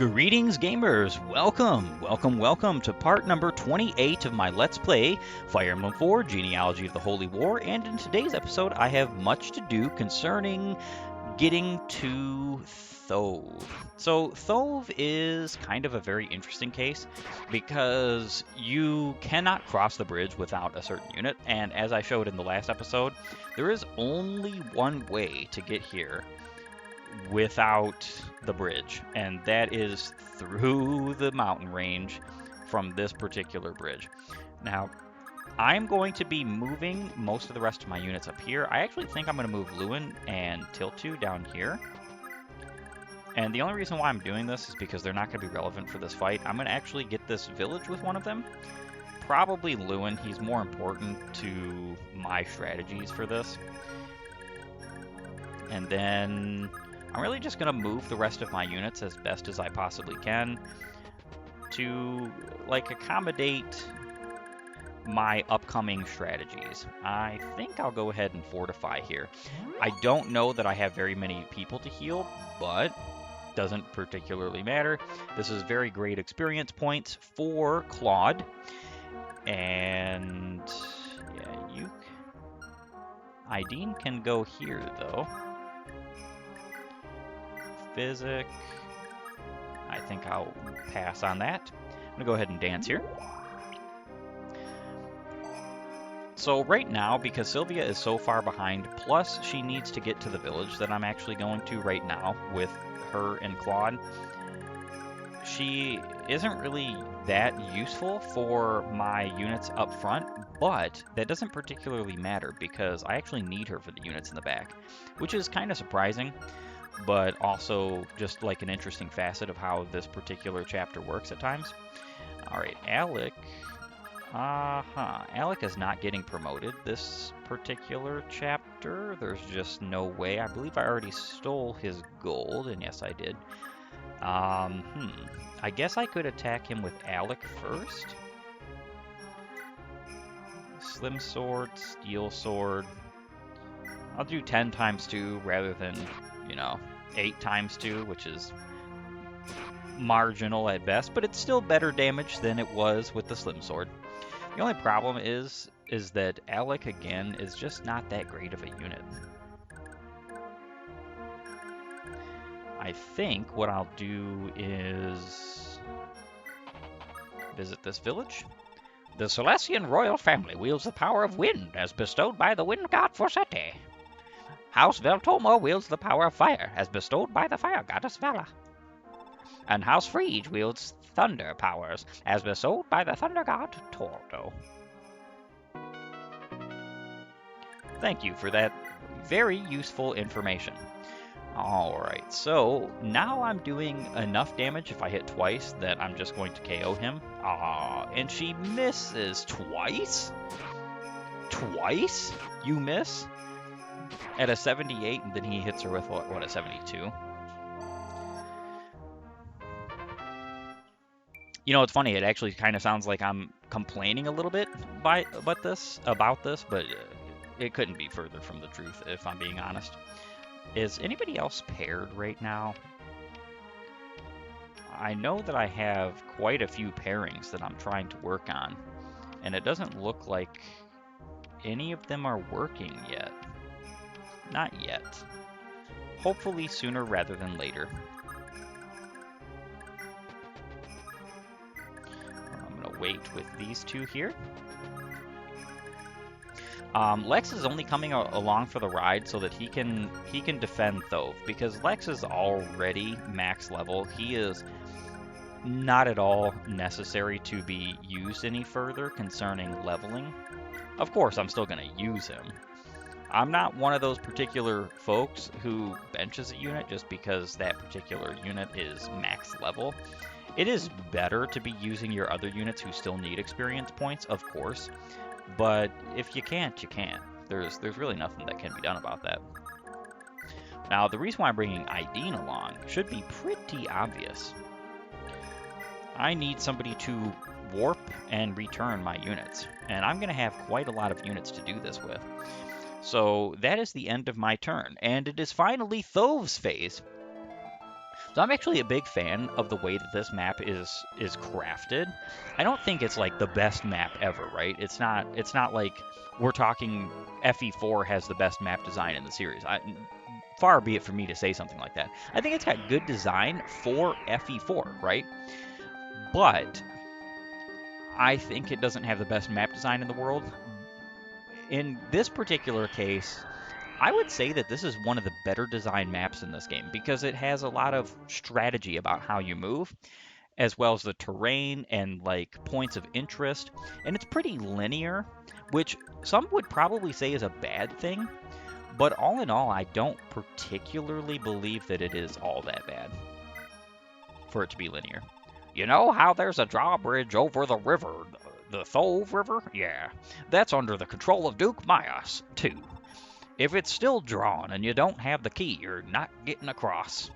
Greetings, gamers! Welcome to part number 28 of my Let's Play Fire Emblem 4 Genealogy of the Holy War, and in today's episode I have much to do concerning getting to Thove. So, Thove is kind of a very interesting case because you cannot cross the bridge without a certain unit, and as I showed in the last episode, there is only one way to get here without the bridge, and that is through the mountain range from this particular bridge. Now, I'm going to be moving most of the rest of my units up here. I actually think I'm going to move Lewin and Tiltu down here. And the only reason why I'm doing this is because they're not going to be relevant for this fight. I'm going to actually get this village with one of them. Probably Lewin. He's more important to my strategies for this. And then I'm really just going to move the rest of my units as best as I possibly can to, like, accommodate my upcoming strategies. I think I'll go ahead and fortify here. I don't know that I have very many people to heal, but doesn't particularly matter. This is very great experience points for Claude. And yeah, Ideen can go here, though. Physic. I think I'll pass on that. I'm gonna go ahead and dance here. So right now, because Sylvia is so far behind, plus she needs to get to the village that I'm actually going to right now with her and Claude, she isn't really that useful for my units up front, but that doesn't particularly matter because I actually need her for the units in the back, which is kind of surprising, but also just like an interesting facet of how this particular chapter works at times. Alright, Alec. Alec is not getting promoted this particular chapter. There's just no way. I believe I already stole his gold, and yes, I did. I guess I could attack him with Alec first. Slim sword, steel sword. I'll do 10 times 2 rather than, 8 times 2, which is marginal at best, but it's still better damage than it was with the slim sword. The only problem is that Alec, again, is just not that great of a unit. I think what I'll do is visit this village. The Celestian royal family wields the power of wind as bestowed by the wind god Forseti. House Veltoma wields the power of fire, as bestowed by the fire goddess Vala. And House Frege wields thunder powers, as bestowed by the thunder god Tordo. Thank you for that very useful information. Alright, so now I'm doing enough damage if I hit twice that I'm just going to KO him. And she misses twice? Twice? You miss? At a 78, and then he hits her with, what, a 72? You know, it's funny, it actually kind of sounds like I'm complaining a little bit about this, but it couldn't be further from the truth, if I'm being honest. Is anybody else paired right now? I know that I have quite a few pairings that I'm trying to work on, and it doesn't look like any of them are working yet. Not yet. Hopefully sooner rather than later. I'm going to wait with these two here. Lex is only coming along for the ride so that he can defend Thove, because Lex is already max level. He is not at all necessary to be used any further concerning leveling. Of course, I'm still going to use him. I'm not one of those particular folks who benches a unit just because that particular unit is max level. It is better to be using your other units who still need experience points, of course. But if you can't, you can't. There's really nothing that can be done about that. Now, the reason why I'm bringing Ideen along should be pretty obvious. I need somebody to warp and return my units, and I'm going to have quite a lot of units to do this with. So that is the end of my turn, and it is finally Thove's phase. So I'm actually a big fan of the way that this map is crafted. I don't think it's like the best map ever, right? It's not like we're talking FE4 has the best map design in the series. Far be it for me to say something like that. I think it's got good design for FE4, right? But I think it doesn't have the best map design in the world. In this particular case, I would say that this is one of the better designed maps in this game because it has a lot of strategy about how you move, as well as the terrain and like points of interest. And it's pretty linear, which some would probably say is a bad thing. But all in all, I don't particularly believe that it is all that bad for it to be linear. You know how there's a drawbridge over the river, the Thove River? Yeah, that's under the control of Duke Mias, too. If it's still drawn and you don't have the key, you're not getting across.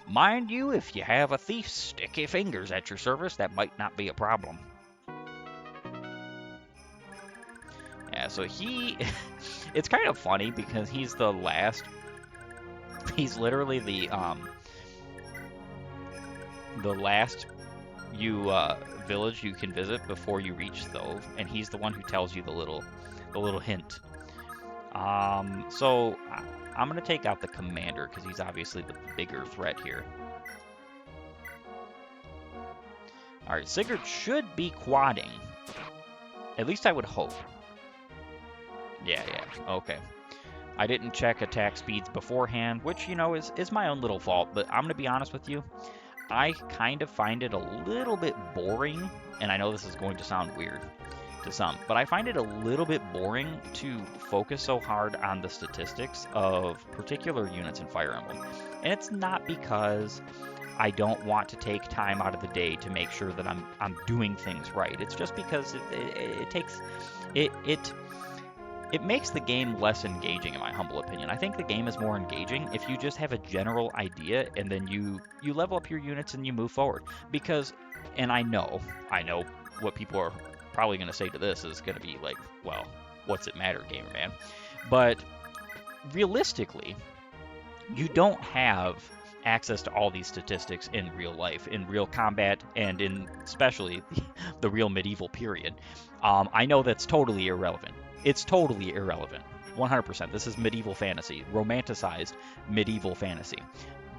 Mind you, if you have a thief's sticky fingers at your service, that might not be a problem. Yeah, so it's kind of funny because he's the last, he's literally the last village you can visit before you reach Thove, and he's the one who tells you the little hint. So I'm gonna take out the commander because he's obviously the bigger threat here. All right, Sigurd should be quadding. At least I would hope. Yeah, okay. I didn't check attack speeds beforehand, which, you know, is my own little fault, but I'm gonna be honest with you. I kind of find it a little bit boring, and I know this is going to sound weird to some, but I find it a little bit boring to focus so hard on the statistics of particular units in Fire Emblem. And it's not because I don't want to take time out of the day to make sure that I'm doing things right. It's just because it makes the game less engaging, in my humble opinion. I think the game is more engaging if you just have a general idea and then you level up your units and you move forward. Because, and I know what people are probably going to say to this is going to be like, well, what's it matter, gamer man? But realistically, you don't have access to all these statistics in real life, in real combat, and in especially the real medieval period. I know that's totally irrelevant. It's totally irrelevant. 100%. This is medieval fantasy, romanticized medieval fantasy.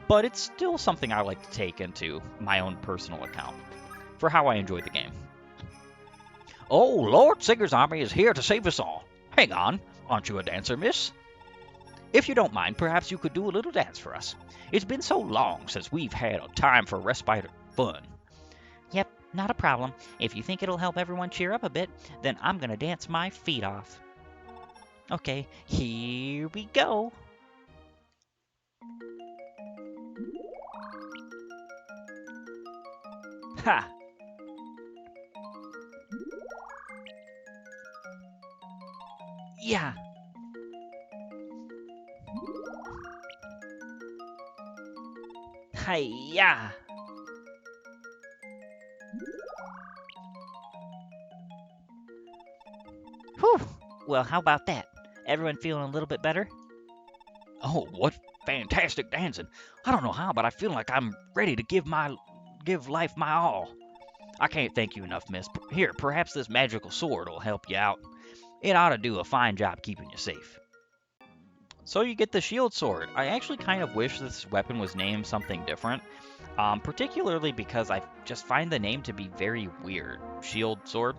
But it's still something I like to take into my own personal account for how I enjoy the game. Oh, Lord Sigurd's army is here to save us all. Hang on, aren't you a dancer, miss? If you don't mind, perhaps you could do a little dance for us. It's been so long since we've had a time for respite fun. Yep, not a problem. If you think it'll help everyone cheer up a bit, then I'm gonna dance my feet off. Okay, here we go. Ha! Yeah. Hi-ya! Whew! Well, how about that? Everyone feeling a little bit better? Oh, what fantastic dancing! I don't know how, but I feel like I'm ready to give life my all. I can't thank you enough, miss. Here, perhaps this magical sword will help you out. It ought to do a fine job keeping you safe. So you get the shield sword. I actually kind of wish this weapon was named something different, particularly because I just find the name to be very weird. Shield sword.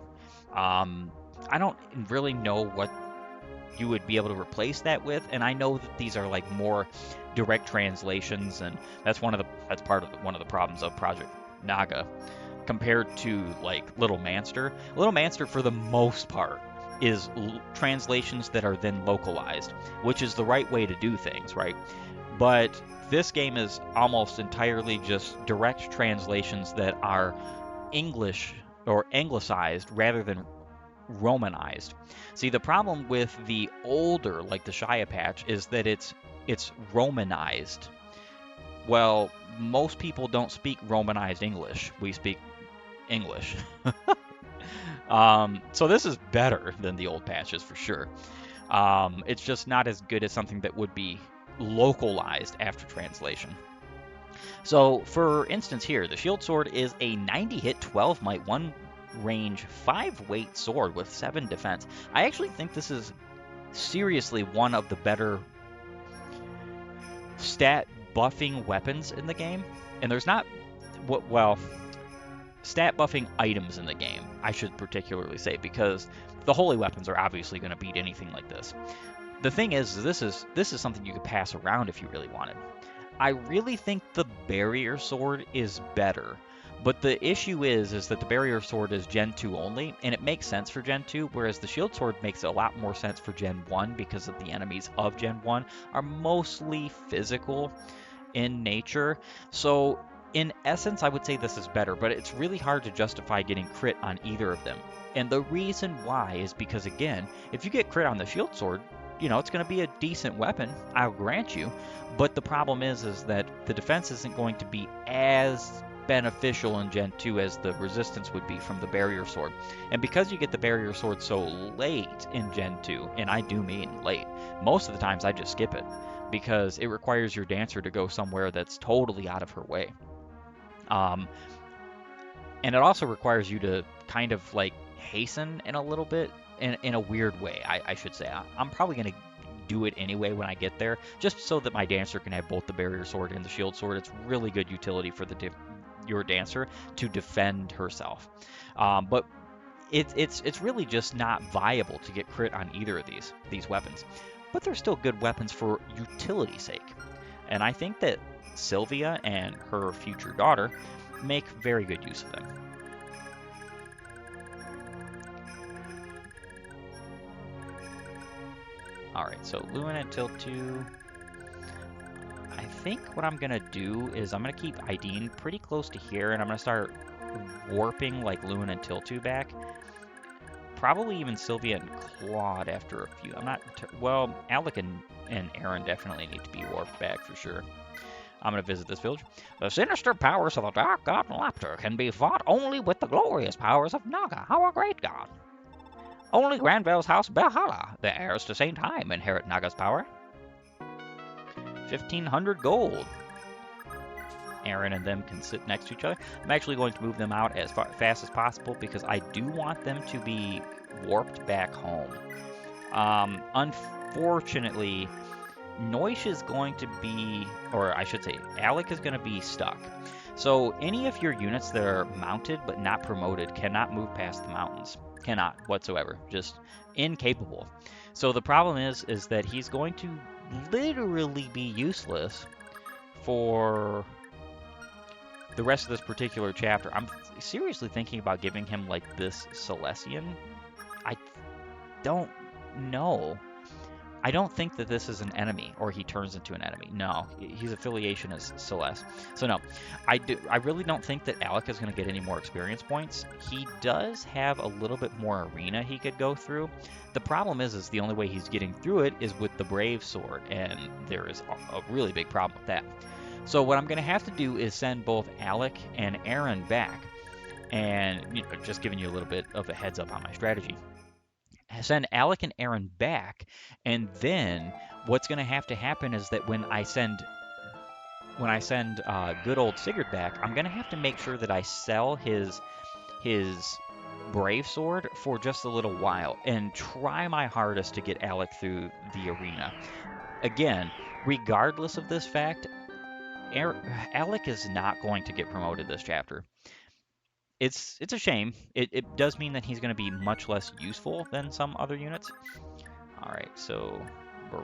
I don't really know what you would be able to replace that with, and I know that these are like more direct translations, and that's one of the problems of Project Naga compared to like Little Manster. Little Manster, for the most part, is translations that are then localized, which is the right way to do things, right? But this game is almost entirely just direct translations that are English or anglicized rather than Romanized. See, the problem with the older, like the Shia patch, is that it's Romanized. Well, most people don't speak Romanized English. We speak English. So this is better than the old patches for sure. It's just not as good as something that would be localized after translation. So, for instance here, the shield sword is a 90 hit, 12 might, 1 range, 5 weight sword with 7 defense. I actually think this is seriously one of the better stat buffing weapons in the game. And there's not, well, stat buffing items in the game, I should particularly say, because the holy weapons are obviously going to beat anything like this. The thing is, this is something you could pass around if you really wanted. I really think the barrier sword is better. But the issue is that the barrier sword is Gen 2 only, and it makes sense for Gen 2, whereas the shield sword makes a lot more sense for Gen 1 because of the enemies of Gen 1 are mostly physical in nature. So in essence, I would say this is better, but it's really hard to justify getting crit on either of them. And the reason why is because, again, if you get crit on the shield sword, you know, it's going to be a decent weapon, I'll grant you. But the problem is that the defense isn't going to be as beneficial in Gen 2 as the resistance would be from the barrier sword. And because you get the barrier sword so late in Gen 2, and I do mean late, most of the times I just skip it because it requires your dancer to go somewhere that's totally out of her way. And it also requires you to kind of like hasten in a little bit, in a weird way, I should say. I'm probably going to do it anyway when I get there, just so that my dancer can have both the barrier sword and the shield sword. It's really good utility for your dancer to defend herself. But it's really just not viable to get crit on either of these weapons. But they're still good weapons for utility's sake. And I think that Sylvia and her future daughter make very good use of them. Alright, so Lumen at tilt 2. I think what I'm going to do is I'm going to keep Ideen pretty close to here, and I'm going to start warping like Lumen and tilt 2 back. Probably even Sylvia and Claude after a few. I'm not... well, Alec and Aaron definitely need to be warped back for sure. I'm going to visit this village. The sinister powers of the dark god Lapter can be fought only with the glorious powers of Naga, our great god. Only Granville's house Belhala, the heirs to Saint Haim, inherit Naga's power. 1,500 gold. Aaron and them can sit next to each other. I'm actually going to move them out as fast as possible because I do want them to be warped back home. Unfortunately, Noish is going to be, or I should say, Alec is going to be stuck. So any of your units that are mounted but not promoted cannot move past the mountains. Cannot whatsoever. Just incapable. So the problem is that he's going to literally be useless for the rest of this particular chapter. I'm seriously thinking about giving him like this Celestian. I don't know. I don't think that this is an enemy, or he turns into an enemy. No, his affiliation is Celeste. So no, I really don't think that Alec is going to get any more experience points. He does have a little bit more arena he could go through. The problem is the only way he's getting through it is with the Brave Sword, and there is a really big problem with that. So what I'm going to have to do is send both Alec and Aaron back, and just giving you a little bit of a heads up on my strategy. Send Alec and Aaron back, and then what's going to have to happen is that when I send good old Sigurd back, I'm going to have to make sure that I sell his Brave Sword for just a little while and try my hardest to get Alec through the arena. Again, regardless of this fact, Alec is not going to get promoted this chapter. It's a shame. It does mean that he's going to be much less useful than some other units. Alright, so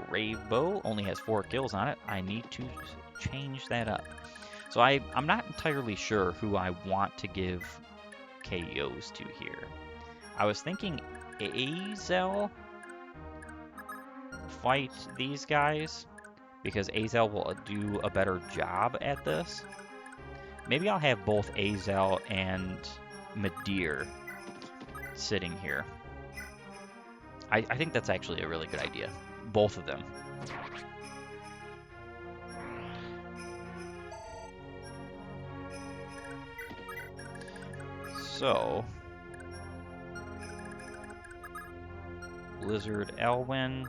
Brave Bow only has 4 kills on it. I need to change that up. So I'm not entirely sure who I want to give KOs to here. I was thinking Azel fight these guys, because Azel will do a better job at this. Maybe I'll have both Azel and Madir sitting here. I think that's actually a really good idea. Both of them. So, Blizzard Elwind.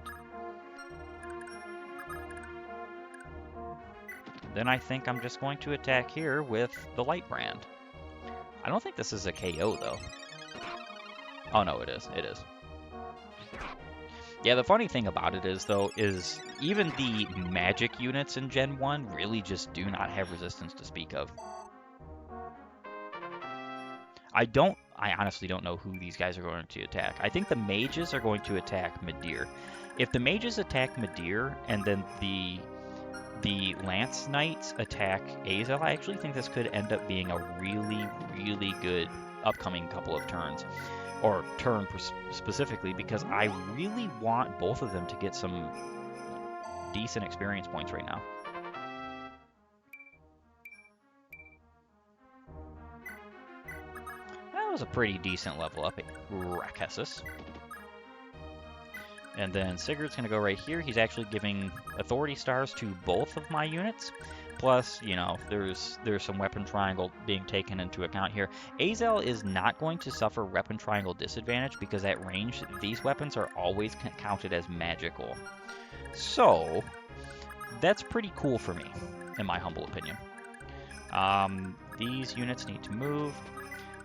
then I think I'm just going to attack here with the Light Brand. I don't think this is a KO, though. Oh, no, it is. It is. Yeah, the funny thing about it is, though, is even the magic units in Gen 1 really just do not have resistance to speak of. I honestly don't know who these guys are going to attack. I think the mages are going to attack Midir. If the mages attack Midir and then the Lance Knights attack Azael, I actually think this could end up being a really, really good upcoming couple of turns. Or turn specifically, because I really want both of them to get some decent experience points right now. That was a pretty decent level up at Rakessus. And then Sigurd's going to go right here. He's actually giving authority stars to both of my units. Plus, you know, there's some weapon triangle being taken into account here. Azael is not going to suffer weapon triangle disadvantage because at range, these weapons are always counted as magical. So, that's pretty cool for me, in my humble opinion. These units need to move.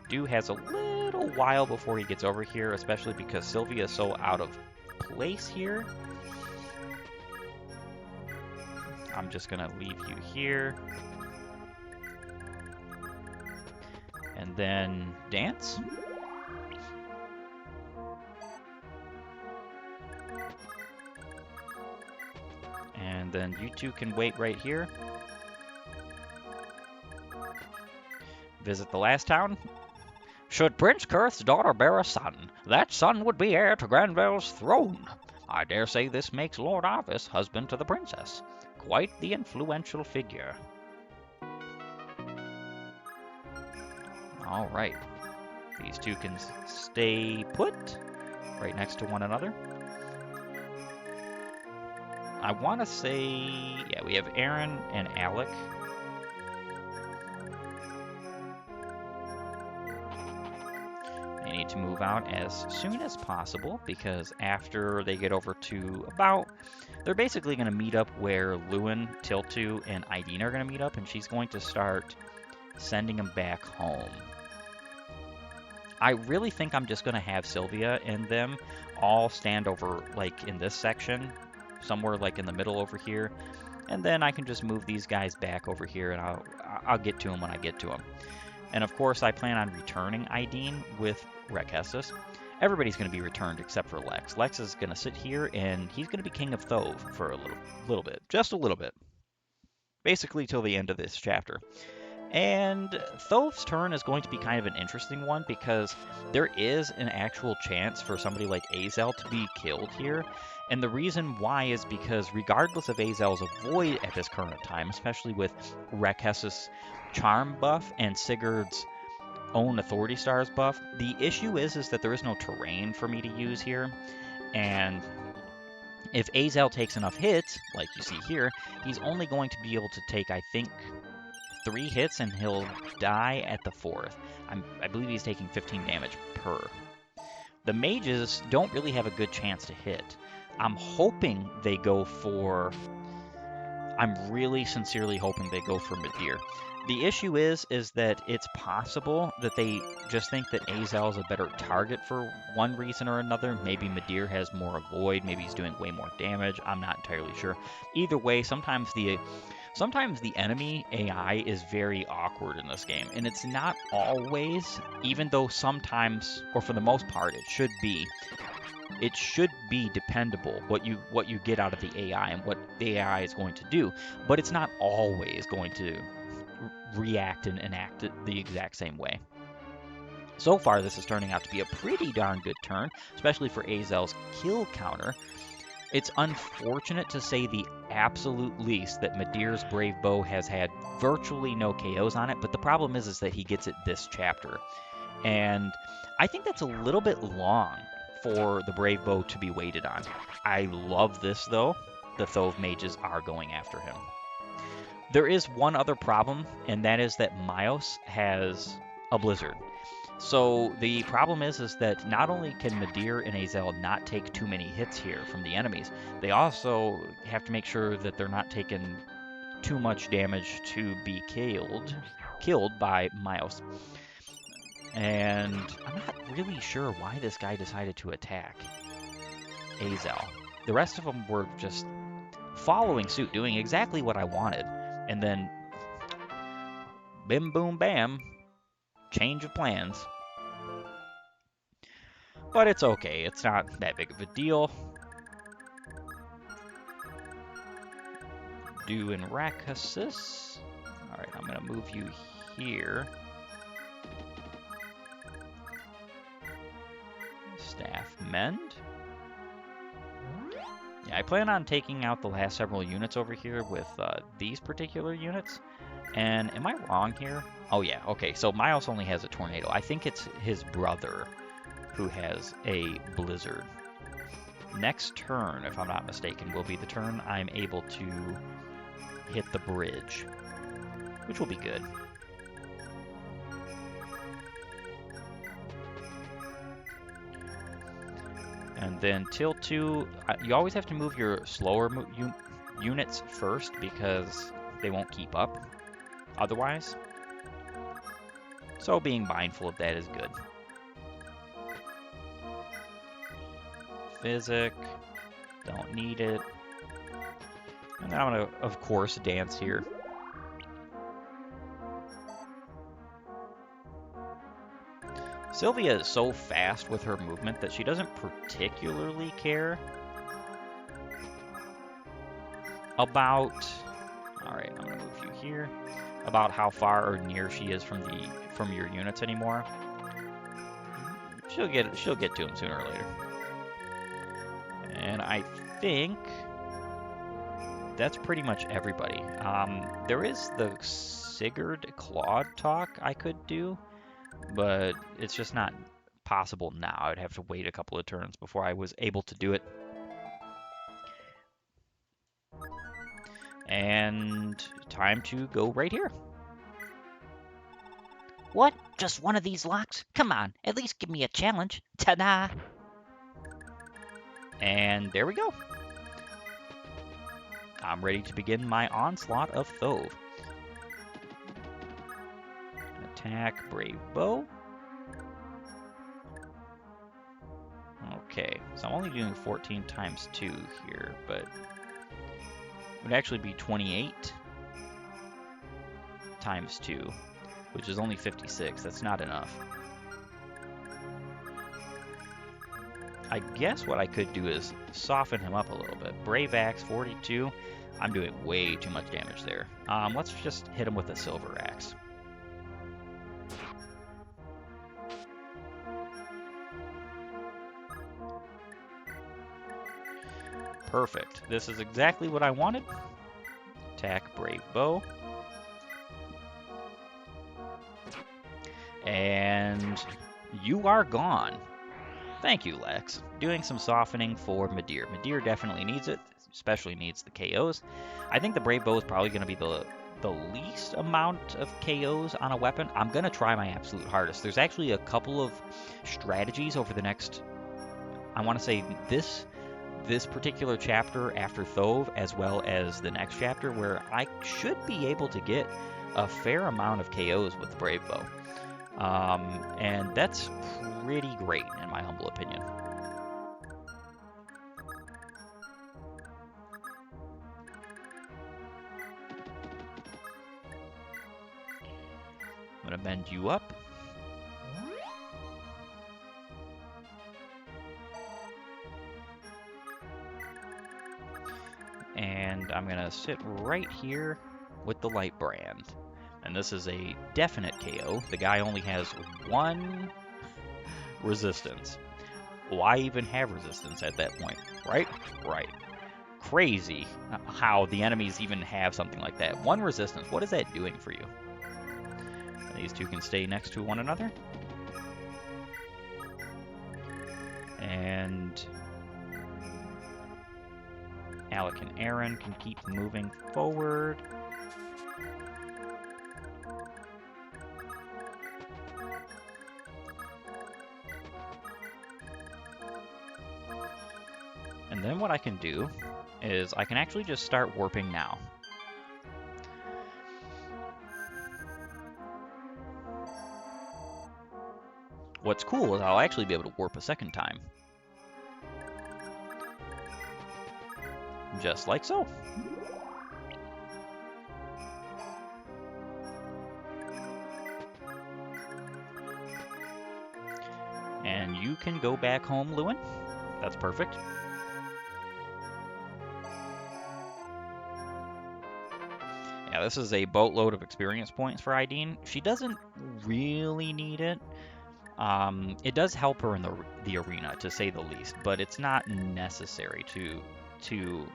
Dew has a little while before he gets over here, especially because Sylvia is so out of place here. I'm just gonna leave you here. And then dance. And then you two can wait right here. Visit the last town. Should Prince Kurth's daughter bear a son, that son would be heir to Granville's throne. I dare say this makes Lord Arvis husband to the princess. Quite the influential figure. All right. These two can stay put right next to one another. I want to say, yeah, we have Aaron and Alec. They need to move out as soon as possible because after they get over to about, they're basically going to meet up where Lewin, Tiltu, and Ideen are going to meet up, and she's going to start sending them back home. I really think I'm just going to have Sylvia and them all stand over, like, in this section, somewhere like in the middle over here, and then I can just move these guys back over here, and I'll get to them when I get to them. And of course, I plan on returning Ideen with Rakessus. Everybody's going to be returned except for Lex. Lex is going to sit here, and he's going to be king of Thove for a little bit. Just a little bit. Basically till the end of this chapter. And Thove's turn is going to be kind of an interesting one because there is an actual chance for somebody like Azael to be killed here. And the reason why is because regardless of Azael's avoid at this current time, especially with Rakessus' charm buff and Sigurd's own authority stars buff, the issue is that there is no terrain for me to use here. And if Azael takes enough hits, like you see here, he's only going to be able to take, I think, 3 hits and he'll die at the 4th. I believe he's taking 15 damage per. The mages don't really have a good chance to hit. I'm hoping they go for... I'm really sincerely hoping they go for Midir. The issue is that it's possible that they just think that Azael is a better target for one reason or another. Maybe Midir has more avoid, maybe he's doing way more damage. I'm not entirely sure. Either way, sometimes the enemy AI is very awkward in this game, and it's not always, even though sometimes, or for the most part, it should be dependable what you get out of the AI and what the AI is going to do, but it's not always going to react and act the exact same way. So far, this is turning out to be a pretty darn good turn, especially for Azael's kill counter. It's unfortunate to say the absolute least that Midir's Brave Bow has had virtually no KOs on it, but the problem is that he gets it this chapter. And I think that's a little bit long for the Brave Bow to be waited on. I love this, though. The Thove mages are going after him. There is one other problem, and that is that Myos has a blizzard. So the problem is that not only can Midir and Azael not take too many hits here from the enemies, they also have to make sure that they're not taking too much damage to be killed by Miles. And I'm not really sure why this guy decided to attack Azel. The rest of them were just following suit, doing exactly what I wanted. And then, bim, boom, bam, change of plans. But it's okay. It's not that big of a deal. Do in Rakasis. Alright, I'm going to move you here. Staff mend. Yeah, I plan on taking out the last several units over here with these particular units. And am I wrong here? Oh yeah, okay, so Miles only has a tornado. I think it's his brother who has a blizzard. Next turn, if I'm not mistaken, will be the turn I'm able to hit the bridge, which will be good. And then tilt 2, you always have to move your slower units first because they won't keep up otherwise. So being mindful of that is good. Physic, don't need it. And then I'm going to, of course, dance here. Sylvia is so fast with her movement that she doesn't particularly care about... Alright, I'm going to move you here. About how far or near she is from your units anymore. She'll get to them sooner or later. And I think that's pretty much everybody. There is the Sigurd Claude talk I could do, but it's just not possible now. I would have to wait a couple of turns before I was able to do it. And time to go right here. What? Just one of these locks? Come on, at least give me a challenge. Ta-da! And there we go. I'm ready to begin my onslaught of Thove. Attack, brave bow. Okay, so I'm only doing 14 times 2 here, but it would actually be 28 times 2, which is only 56. That's not enough. I guess what I could do is soften him up a little bit. Brave Axe, 42. I'm doing way too much damage there. Let's just hit him with a Silver Axe. Perfect. This is exactly what I wanted. Attack, brave bow. And you are gone. Thank you, Lex. Doing some softening for Midir. Midir definitely needs it, especially needs the KOs. I think the brave bow is probably going to be the least amount of KOs on a weapon. I'm going to try my absolute hardest. There's actually a couple of strategies over the next, I want to say this particular chapter after Thove, as well as the next chapter, where I should be able to get a fair amount of KOs with the brave bow. And that's pretty great, in my humble opinion. I'm going to bend you up. And I'm going to sit right here with the light brand. And this is a definite KO. The guy only has 1 resistance. Why even have resistance at that point? Right? Right. Crazy how the enemies even have something like that. 1 resistance. What is that doing for you? These two can stay next to one another. And Alec and Aaron can keep moving forward. And then what I can do is I can actually just start warping now. What's cool is I'll actually be able to warp a second time. Just like so. And you can go back home, Lewin. That's perfect. Yeah, this is a boatload of experience points for Ideen. She doesn't really need it. It does help her in the arena, to say the least, but it's not necessary to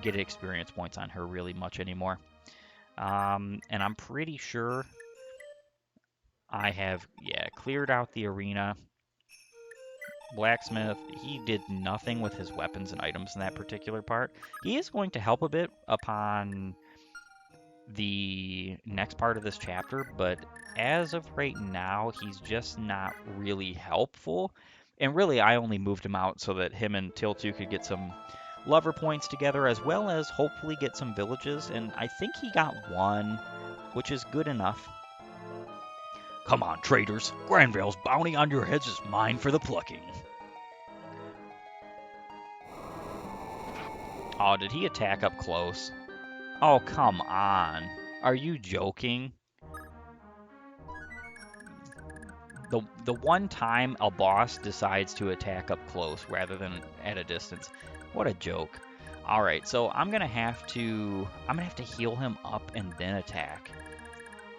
get experience points on her really much anymore. And I'm pretty sure I have, yeah, cleared out the arena. Blacksmith, he did nothing with his weapons and items in that particular part. He is going to help a bit upon the next part of this chapter, but as of right now, he's just not really helpful. And really, I only moved him out so that him and Tiltu could get some lover points together, as well as hopefully get some villages, and I think he got one, which is good enough. Come on, traitors. Granville's bounty on your heads is mine for the plucking. Oh, did he attack up close? Oh, come on. Are you joking? The one time a boss decides to attack up close rather than at a distance. What a joke. All right, so I'm gonna have to heal him up and then attack.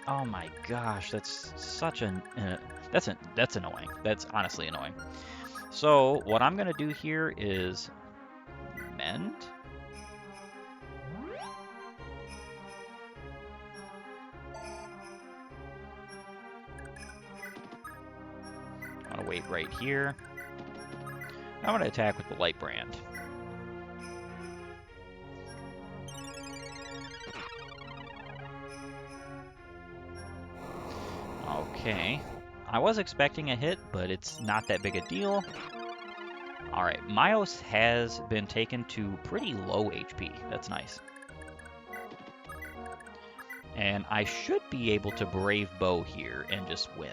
Oh my gosh, that's such an that's annoying. That's honestly annoying. So what I'm gonna do here is mend. I'm gonna wait right here. I'm gonna attack with the light brand. Okay. I was expecting a hit, but it's not that big a deal. Alright, Myos has been taken to pretty low HP. That's nice. And I should be able to Brave Bow here and just win.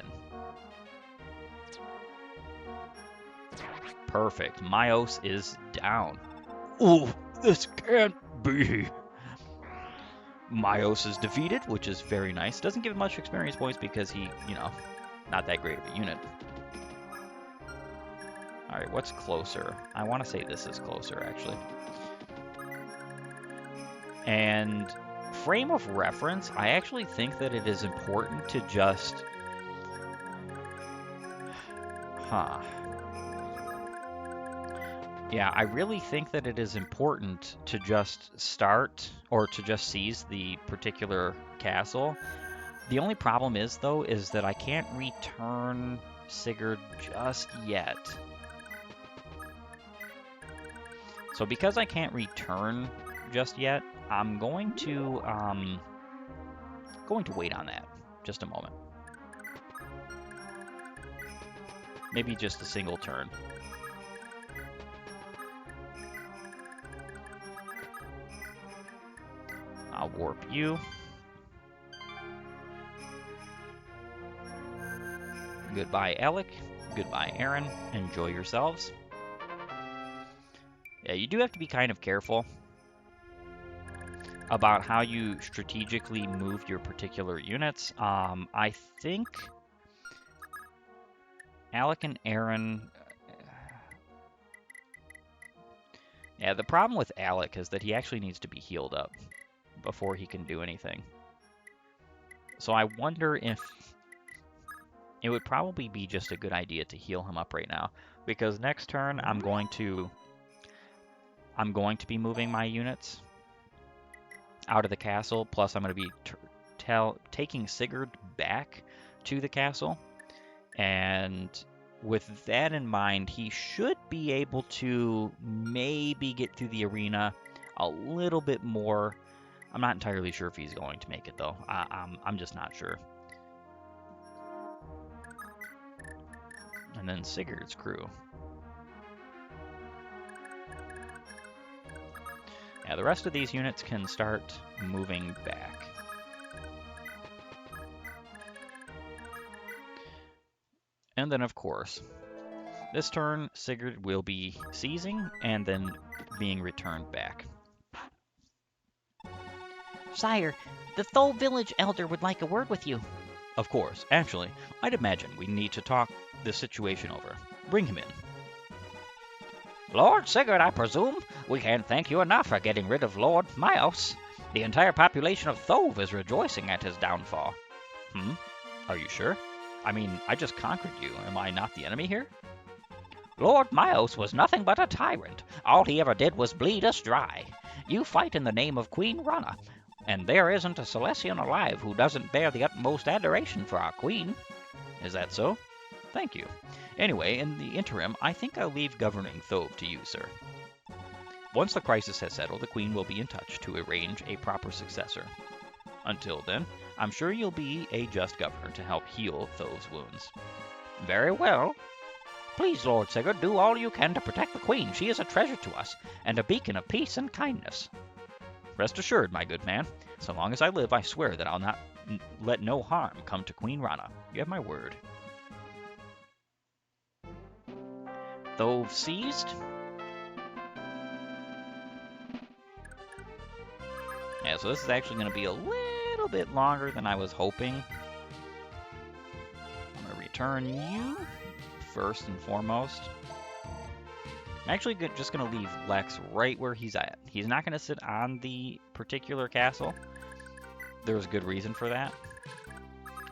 Perfect. Myos is down. Oh, this can't be. Myos is defeated, which is very nice. Doesn't give much experience points because he, not that great of a unit. Alright, what's closer? I want to say this is closer, actually. And frame of reference, I actually think that it is important to just... Yeah, I really think that it is important to just start, or to just seize the particular castle. The only problem is, though, is that I can't return Sigurd just yet. So because I can't return just yet, I'm going to wait on that. Just a moment. Maybe just a single turn. I'll warp you. Goodbye, Alec. Goodbye, Aaron. Enjoy yourselves. Yeah, you do have to be kind of careful about how you strategically move your particular units. I think Alec and Aaron... Yeah, the problem with Alec is that he actually needs to be healed up before he can do anything. So I wonder if it would probably be just a good idea to heal him up right now, because next turn I'm going to be moving my units out of the castle, plus I'm going to be taking Sigurd back to the castle, and with that in mind, he should be able to maybe get through the arena a little bit more. I'm not entirely sure if he's going to make it, though. I'm just not sure. And then Sigurd's crew. Yeah, the rest of these units can start moving back. And then, of course, this turn, Sigurd will be seizing and then being returned back. Sire, the Thove village elder would like a word with you. Of course. Actually, I'd imagine we need to talk this situation over. Bring him in. Lord Sigurd, I presume? We can't thank you enough for getting rid of Lord Myos. The entire population of Thove is rejoicing at his downfall. Are you sure? I mean, I just conquered you. Am I not the enemy here? Lord Myos was nothing but a tyrant. All he ever did was bleed us dry. You fight in the name of Queen Rana, and there isn't a Celestian alive who doesn't bear the utmost adoration for our queen. Is that so? Thank you. Anyway, in the interim, I think I'll leave governing Thove to you, sir. Once the crisis has settled, the queen will be in touch to arrange a proper successor. Until then, I'm sure you'll be a just governor to help heal Thove's wounds. Very well. Please, Lord Sigurd, do all you can to protect the queen. She is a treasure to us, and a beacon of peace and kindness. Rest assured, my good man, so long as I live, I swear that I'll not let no harm come to Queen Rana. You have my word. Thove seized. Yeah, so this is actually going to be a little bit longer than I was hoping. I'm going to return you first and foremost. I'm actually just going to leave Lex right where he's at. He's not going to sit on the particular castle. There's a good reason for that.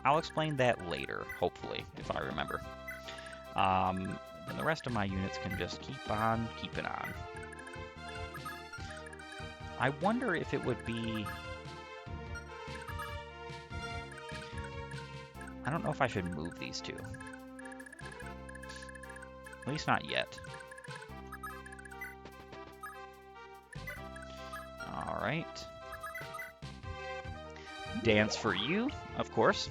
I'll explain that later, hopefully, if I remember. And the rest of my units can just keep on keeping on. I wonder if it would be... I don't know if I should move these two. At least not yet. Alright. Dance for you, of course.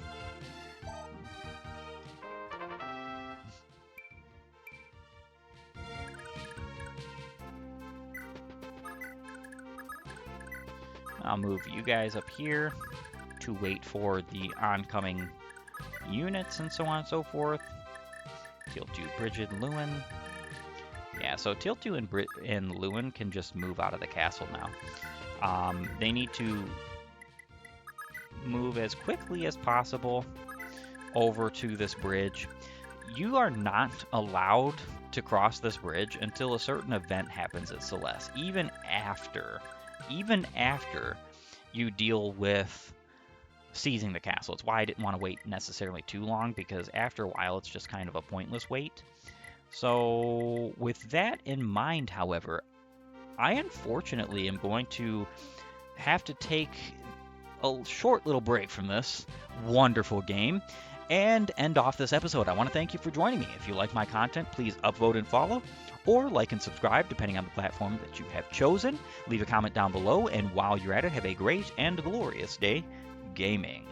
I'll move you guys up here to wait for the oncoming units and so on and so forth. Tiltu, Bridget, and Lewin. Yeah, so Tiltu and Lewin can just move out of the castle now. They need to move as quickly as possible over to this bridge. You are not allowed to cross this bridge until a certain event happens at Celeste, even after you deal with seizing the castle. It's why I didn't want to wait necessarily too long, because after a while it's just kind of a pointless wait. So with that in mind, however, I unfortunately am going to have to take a short little break from this wonderful game and end off this episode. I want to thank you for joining me. If you like my content, please upvote and follow, or like and subscribe depending on the platform that you have chosen. Leave a comment down below, and while you're at it, have a great and glorious day gaming.